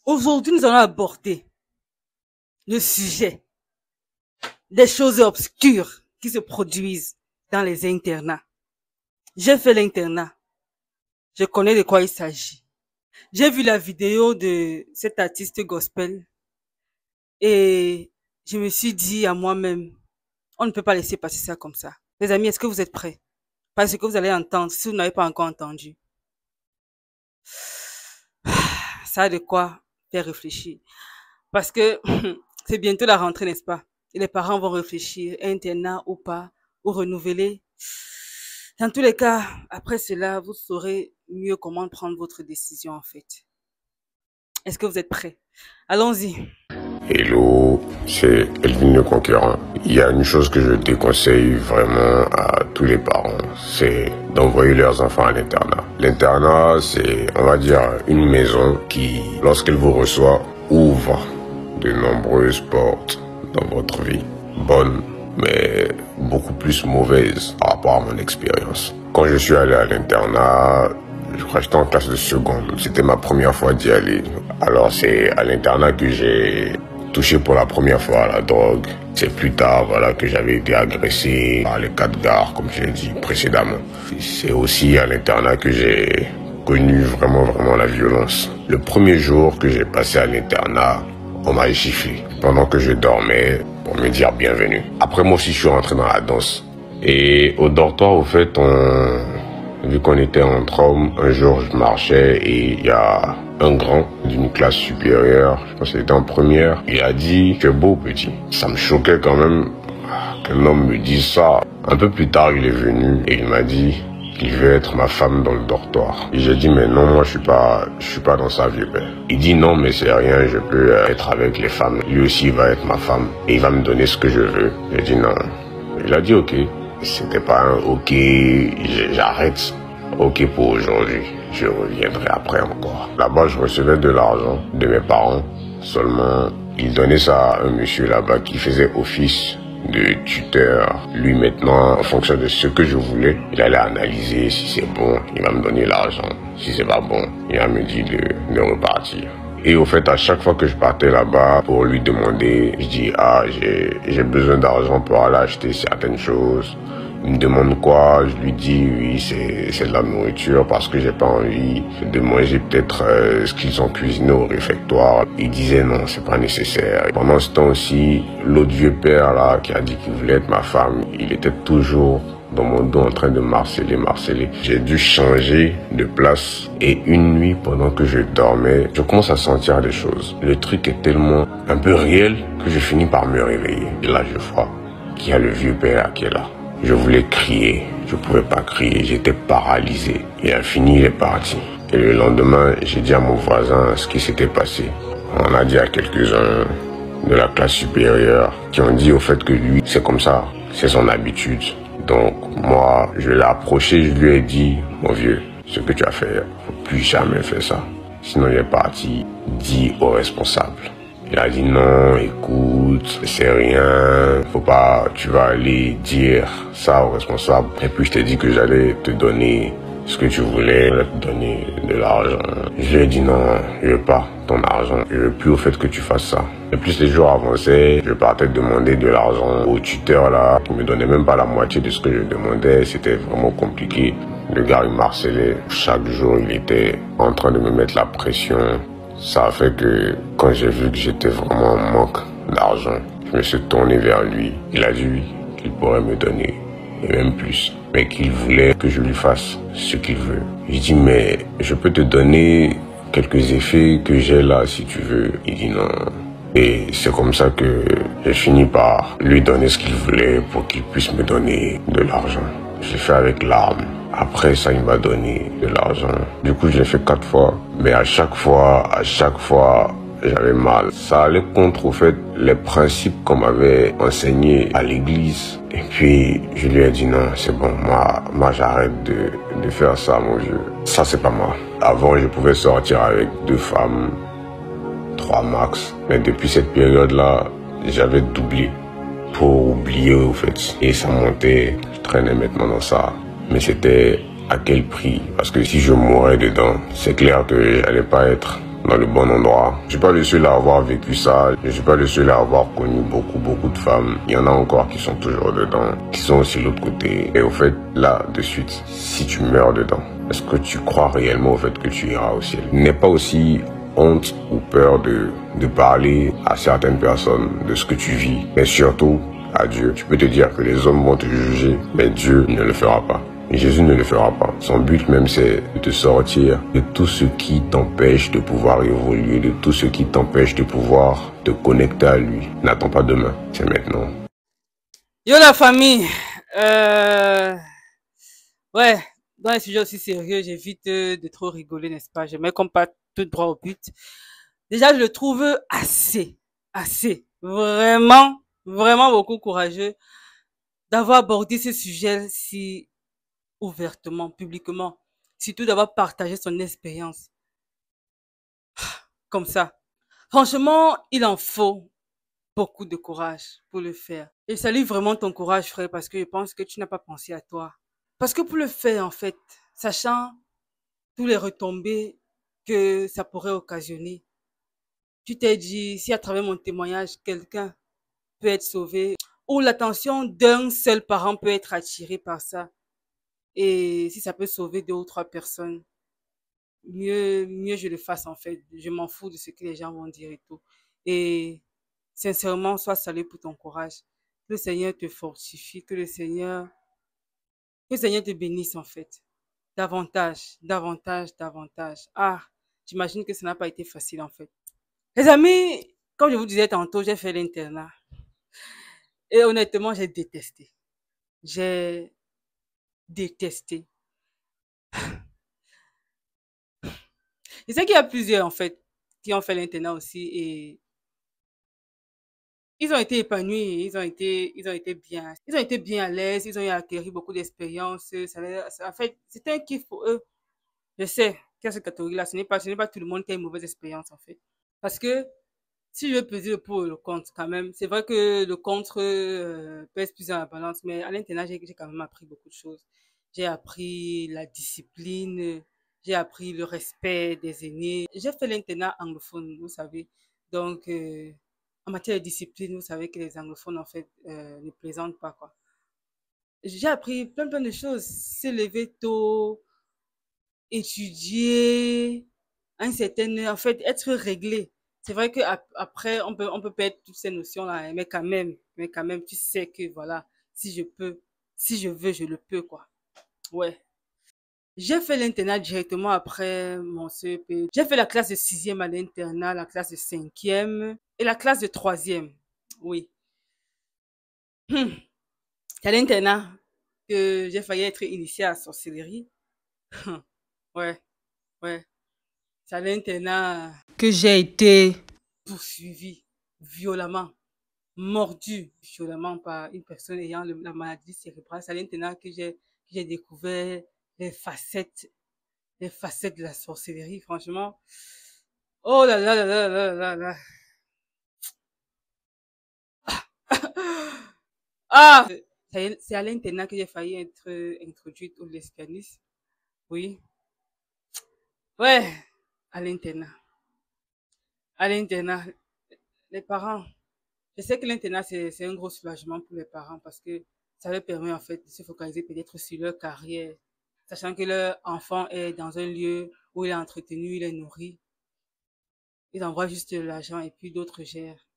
Aujourd'hui, nous allons aborder le sujet des choses obscures qui se produisent dans les internats. J'ai fait l'internat. Je connais de quoi il s'agit. J'ai vu la vidéo de cet artiste gospel et je me suis dit à moi-même, on ne peut pas laisser passer ça comme ça. Les amis, est-ce que vous êtes prêts? Parce que vous allez entendre si vous n'avez pas encore entendu. Ça a de quoi faire réfléchir. Parce que c'est bientôt la rentrée, n'est-ce pas? Et les parents vont réfléchir, internat ou pas, ou renouveler. Dans tous les cas, après cela, vous saurez mieux comment prendre votre décision en fait. Est-ce que vous êtes prêts? Allons-y. Hello, c'est Elvin le Conquérant. Il y a une chose que je déconseille vraiment à tous les parents, c'est d'envoyer leurs enfants à l'internat. L'internat, c'est, on va dire, une maison qui, lorsqu'elle vous reçoit, ouvre de nombreuses portes dans votre vie. Bonnes, mais beaucoup plus mauvaises par rapport à mon expérience. Quand je suis allé à l'internat, je crois que j'étais en classe de seconde. C'était ma première fois d'y aller. Alors c'est à l'internat que j'ai touché pour la première fois à la drogue. C'est plus tard, voilà, que j'avais été agressé par les 4 gares, comme je l'ai dit précédemment. C'est aussi à l'internat que j'ai connu vraiment la violence. Le premier jour que j'ai passé à l'internat, on m'a giflé pendant que je dormais pour me dire bienvenue. Après, moi aussi, je suis rentré dans la danse. Et au dortoir, au fait, vu qu'on était entre hommes, un jour, je marchais et il y a un grand d'une classe supérieure, je pense qu'il était en première, il a dit « Tu es beau, petit ». Ça me choquait quand même qu'un homme me dise ça. Un peu plus tard, il est venu et il m'a dit qu'il veut être ma femme dans le dortoir. Et j'ai dit mais non, moi je suis pas dans sa vie. Il dit non mais c'est rien, je peux être avec les femmes. Lui aussi il va être ma femme et il va me donner ce que je veux. J'ai dit non. Il a dit ok. C'était pas un ok, j'arrête. Ok pour aujourd'hui, je reviendrai après encore. Là-bas je recevais de l'argent de mes parents. Seulement il donnait ça à un monsieur là-bas qui faisait office de tuteur. Lui maintenant, en fonction de ce que je voulais, il allait analyser si c'est bon, il va me donner l'argent. Si c'est pas bon, il va me dire de repartir. Et au fait, à chaque fois que je partais là-bas pour lui demander, je dis ah j'ai besoin d'argent pour aller acheter certaines choses. Il me demande quoi, je lui dis oui c'est de la nourriture parce que j'ai pas envie de manger peut-être ce qu'ils ont cuisiné au réfectoire. Il disait non c'est pas nécessaire. Pendant ce temps aussi, l'autre vieux père là qui a dit qu'il voulait être ma femme, il était toujours dans mon dos en train de marceler. J'ai dû changer de place et une nuit pendant que je dormais, je commence à sentir des choses. Le truc est tellement un peu réel que je finis par me réveiller. Et là je vois qu'il y a le vieux père qui est là. Je voulais crier, je pouvais pas crier, j'étais paralysé. Il a fini, il est parti. Et le lendemain, j'ai dit à mon voisin ce qui s'était passé. On a dit à quelques-uns de la classe supérieure qui ont dit au fait que lui, c'est comme ça, c'est son habitude. Donc moi, je l'ai approché, je lui ai dit, mon vieux, ce que tu as fait, faut plus jamais faire ça. Sinon il est parti, dis au responsable. Il a dit non, écoute, c'est rien, faut pas, tu vas aller dire ça au responsable. Et puis je t'ai dit que j'allais te donner ce que tu voulais, j'allais te donner de l'argent. Je lui ai dit non, je veux pas ton argent, je veux plus au fait que tu fasses ça. Et plus les jours avançaient, je partais demander de l'argent au tuteur là, qui me donnait même pas la moitié de ce que je demandais, c'était vraiment compliqué. Le gars il marcelait, chaque jour il était en train de me mettre la pression. Ça a fait que quand j'ai vu que j'étais vraiment en manque d'argent, je me suis tourné vers lui. Il a dit qu'il pourrait me donner, et même plus, mais qu'il voulait que je lui fasse ce qu'il veut. J'ai dit mais je peux te donner quelques effets que j'ai là si tu veux. Il dit non. Et c'est comme ça que j'ai fini par lui donner ce qu'il voulait pour qu'il puisse me donner de l'argent. Je l'ai fait avec larmes. Après ça, il m'a donné de l'argent. Du coup, je l'ai fait 4 fois. Mais à chaque fois, j'avais mal. Ça allait contre, au fait, les principes qu'on m'avait enseignés à l'église. Et puis, je lui ai dit non, c'est bon, moi j'arrête de faire ça, mon vieux. Ça, c'est pas moi. Avant, je pouvais sortir avec 2 femmes, 3 max. Mais depuis cette période-là, j'avais doublé pour oublier, au fait. Et ça montait, je traînais maintenant dans ça. Mais c'était à quel prix? Parce que si je mourais dedans, c'est clair que j'allais pas être dans le bon endroit. Je suis pas le seul à avoir vécu ça. Je suis pas le seul à avoir connu beaucoup de femmes. Il y en a encore qui sont toujours dedans, qui sont aussi de l'autre côté. Et au fait, là, de suite, si tu meurs dedans, est-ce que tu crois réellement au fait que tu iras au ciel? N'aie pas aussi honte ou peur de parler à certaines personnes de ce que tu vis, mais surtout à Dieu. Tu peux te dire que les hommes vont te juger, mais Dieu ne le fera pas. Et Jésus ne le fera pas. Son but même, c'est de te sortir de tout ce qui t'empêche de pouvoir évoluer, de tout ce qui t'empêche de pouvoir te connecter à lui. N'attends pas demain, c'est maintenant. Yo la famille, ouais, dans les sujets aussi sérieux, j'évite de trop rigoler, n'est-ce pas? Je mets comme pas tout droit au but. Déjà, je le trouve vraiment beaucoup courageux d'avoir abordé ce sujet si ouvertement, publiquement, surtout d'avoir partagé son expérience comme ça. Franchement, il en faut beaucoup de courage pour le faire. Et je salue vraiment ton courage, frère, parce que je pense que tu n'as pas pensé à toi. Parce que pour le faire, en fait, sachant tous les retombées que ça pourrait occasionner, tu t'es dit, si à travers mon témoignage, quelqu'un peut être sauvé, ou l'attention d'un seul parent peut être attirée par ça, et si ça peut sauver 2 ou 3 personnes, mieux je le fasse en fait. Je m'en fous de ce que les gens vont dire et tout. Et sincèrement, sois salué pour ton courage. Que le Seigneur te fortifie, que le Seigneur te bénisse en fait. Davantage. Ah, j'imagine que ça n'a pas été facile en fait. Les amis, comme je vous disais tantôt, j'ai fait l'internat. Et honnêtement, j'ai détesté. J'ai détesté. Je sais qu'il y a plusieurs en fait qui ont fait l'internat aussi et ils ont été épanouis, ils ont été bien à l'aise, ils ont acquis beaucoup d'expérience. En fait, c'était un kiff pour eux. Je sais qu'à cette catégorie-là, ce n'est pas tout le monde qui a une mauvaise expérience en fait. Parce que si je veux peser le pour et le contre quand même, c'est vrai que le contre pèse plus dans la balance, mais à l'internat, j'ai quand même appris beaucoup de choses. J'ai appris la discipline, j'ai appris le respect des aînés. J'ai fait l'internat anglophone, vous savez. Donc, en matière de discipline, vous savez que les anglophones, en fait, ne plaisantent pas, quoi. J'ai appris plein de choses. Se lever tôt, étudier, à une certaine heure, en fait, être réglé. C'est vrai qu'après, on peut perdre toutes ces notions-là, hein, mais quand même, tu sais que voilà, si je peux, si je veux, je le peux, quoi. Ouais. J'ai fait l'internat directement après mon CEP. J'ai fait la classe de sixième à l'internat, la classe de cinquième et la classe de troisième. Oui. C'est à l'internat que j'ai failli être initiée à la sorcellerie. Ouais, ouais. C'est à l'internat que j'ai été poursuivie violemment, mordue violemment par une personne ayant la maladie cérébrale. C'est à l'internat que j'ai découvert les facettes, les facettes de la sorcellerie, franchement. Oh là là là là là là là. Ah! C'est à l'internat que j'ai failli être introduite au lesbianisme. Oui. Ouais. À l'internat. À l'internat. Les parents. Je sais que l'internat, c'est un gros soulagement pour les parents parce que ça leur permet en fait de se focaliser peut-être sur leur carrière, sachant que leur enfant est dans un lieu où il est entretenu, il est nourri. Ils envoient juste de l'argent et puis d'autres gèrent.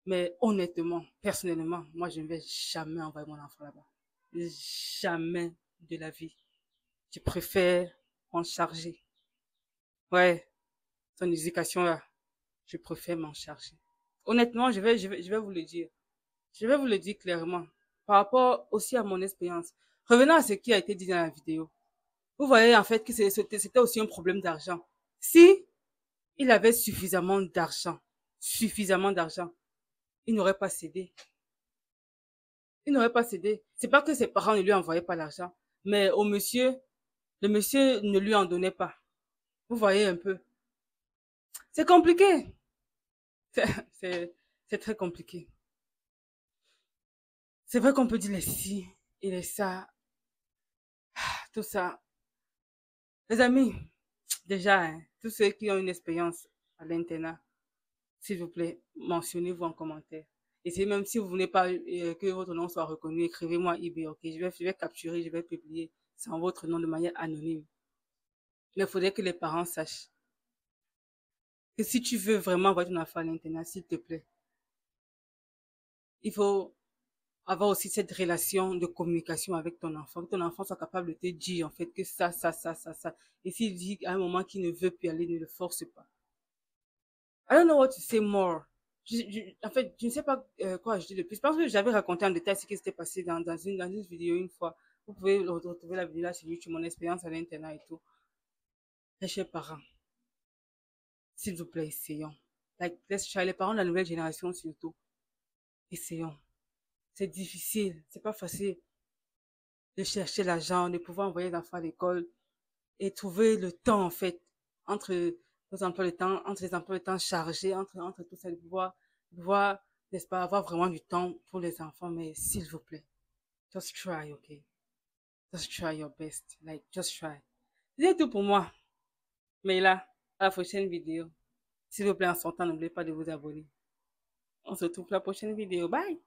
Mais honnêtement, personnellement, moi, je ne vais jamais envoyer mon enfant là-bas. Jamais de la vie. Je préfère m'en charger. Ouais, son éducation là, je préfère m'en charger. Honnêtement, je vais vous le dire. Je vais vous le dire clairement. Par rapport aussi à mon expérience. Revenons à ce qui a été dit dans la vidéo. Vous voyez en fait que c'était aussi un problème d'argent. Si il avait suffisamment d'argent, il n'aurait pas cédé. Il n'aurait pas cédé. C'est pas que ses parents ne lui envoyaient pas l'argent, mais le monsieur ne lui en donnait pas. Vous voyez un peu. C'est compliqué. C'est c'est très compliqué. C'est vrai qu'on peut dire les ci et les ça, tout ça. Les amis, déjà, hein, tous ceux qui ont une expérience à l'internat, s'il vous plaît, mentionnez-vous en commentaire. Et c'est même si vous ne voulez pas que votre nom soit reconnu, écrivez-moi IB, ok? Je vais capturer, je vais publier sans votre nom de manière anonyme. Mais il faudrait que les parents sachent que si tu veux vraiment avoir ton enfant à l'internat, s'il te plaît, il faut avoir aussi cette relation de communication avec ton enfant, que ton enfant soit capable de te dire en fait que ça. Et s'il dit à un moment qu'il ne veut plus aller, ne le force pas. I don't know what to say more. En fait, je ne sais pas quoi ajouter de plus. Je pense que j'avais raconté en détail ce qui s'était passé dans une vidéo une fois. Vous pouvez retrouver la vidéo là sur YouTube, mon expérience à l'internat et tout. Les chers parents, s'il vous plaît, essayons. Like, let's try. Les parents de la nouvelle génération surtout. Essayons. C'est difficile, c'est pas facile de chercher l'argent, de pouvoir envoyer les enfants à l'école et trouver le temps, en fait, entre nos emplois de temps, entre les emplois de temps chargés, entre tout ça, de pouvoir, n'est-ce pas, avoir vraiment du temps pour les enfants. Mais s'il vous plaît, just try, okay? Just try your best. Like, just try. C'est tout pour moi. Mais là, à la prochaine vidéo. S'il vous plaît, en sortant, n'oubliez pas de vous abonner. On se retrouve pour la prochaine vidéo. Bye!